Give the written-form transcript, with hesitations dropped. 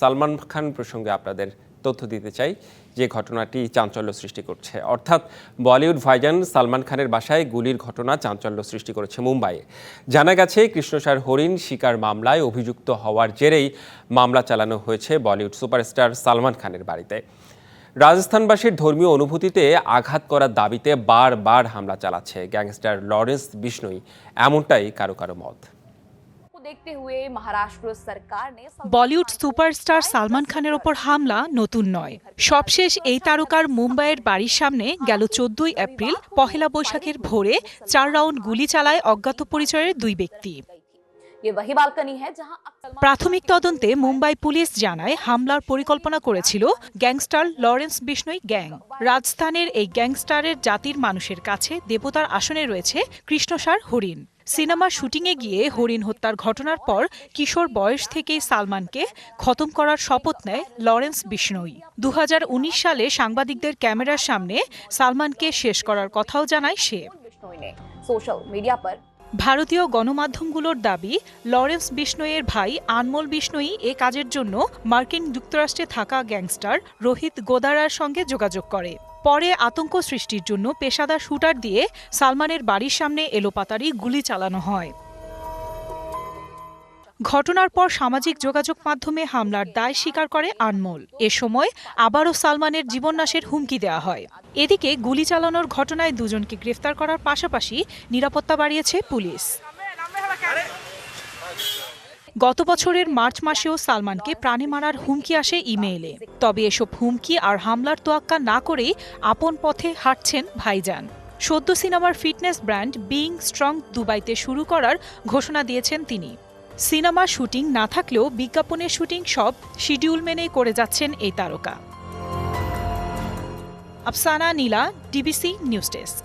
সালমান খান প্রসঙ্গে আপনাদের তথ্য দিতে চাই যে ঘটনাটি চাঞ্চল্য সৃষ্টি করছে। অর্থাৎ বলিউড ভাইজান সালমান খানের বাসায় গুলির ঘটনা চাঞ্চল্য সৃষ্টি করেছে মুম্বাইয়ে। জানা গেছে কৃষ্ণসার হরিণ শিকার মামলায় অভিযুক্ত হওয়ার জেরেই মামলা চালানো হয়েছে বলিউড সুপারস্টার সালমান খানের বাড়িতে। রাজস্থানবাসীর ধর্মীয় অনুভূতিতে আঘাত করার দাবিতে বারবার হামলা চালাচ্ছে গ্যাংস্টার লরেন্স বিষ্ণোই, এমনটাই কারো কারো মত। বলিউড সুপারস্টার সালমান খানের ওপর হামলা নতুন নয়। সবশেষ এই তারকার মুম্বাইয়ের বাড়ির সামনে গেল 14 এপ্রিল পহেলা বৈশাখের ভোরে 4 রাউন্ড গুলি চালায় অজ্ঞাত পরিচয়ের দুই ব্যক্তি। প্রাথমিক তদন্তে মুম্বাই পুলিশ জানায় হামলার পরিকল্পনা করেছিল গ্যাংস্টার লরেন্স বিষ্ণোই গ্যাং। রাজস্থানের এই গ্যাংস্টারের জাতির মানুষের কাছে দেবতার আসনে রয়েছে কৃষ্ণসার হরিণ। সিনেমা শুটিংয়ে গিয়ে হরিণ হত্যার ঘটনার পর কিশোর বয়স থেকেই সালমানকে খতম করার শপথ নেয় লরেন্স বিষ্ণোই। 2019 সালে সাংবাদিকদের ক্যামেরার সামনে সালমানকে শেষ করার কথাও জানায় সে। ভারতীয় গণমাধ্যমগুলোর দাবি, লরেন্স বিষ্ণোইয়ের ভাই আনমোল বিষ্ণোই এ কাজের জন্য মার্কিন যুক্তরাষ্ট্রে থাকা গ্যাংস্টার রোহিত গোদারার সঙ্গে যোগাযোগ করে। পরে আতঙ্ক সৃষ্টির জন্য পেশাদার শুটার দিয়ে সালমানের বাড়ির সামনে এলোপাতাড়ি গুলি চালানো হয়। ঘটনার পর সামাজিক যোগাযোগ মাধ্যমে হামলার দায় স্বীকার করে আনমোল। এ সময় আবারও সালমানের জীবননাশের হুমকি দেওয়া হয়। এদিকে গুলি চালানোর ঘটনায় দুজনকে গ্রেফতার করার পাশাপাশি নিরাপত্তা বাড়িয়েছে পুলিশ। গত বছরের মার্চ মাসেও সালমানকে প্রাণে মারার হুমকি আসে ইমেইলে। তবে এসব হুমকি আর হামলার তোয়াক্কা না করেই আপন পথে হাঁটছেন ভাইজান। সদ্য সিনেমার ফিটনেস ব্র্যান্ড বিইং স্ট্রং দুবাইতে শুরু করার ঘোষণা দিয়েছেন তিনি। সিনেমা শুটিং না থাকলেও বিজ্ঞাপনের শুটিং সব শিডিউল মেনেই করে যাচ্ছেন এই তারকা। আফসানা নীলা, ডিবিসি নিউজ ডেস্ক।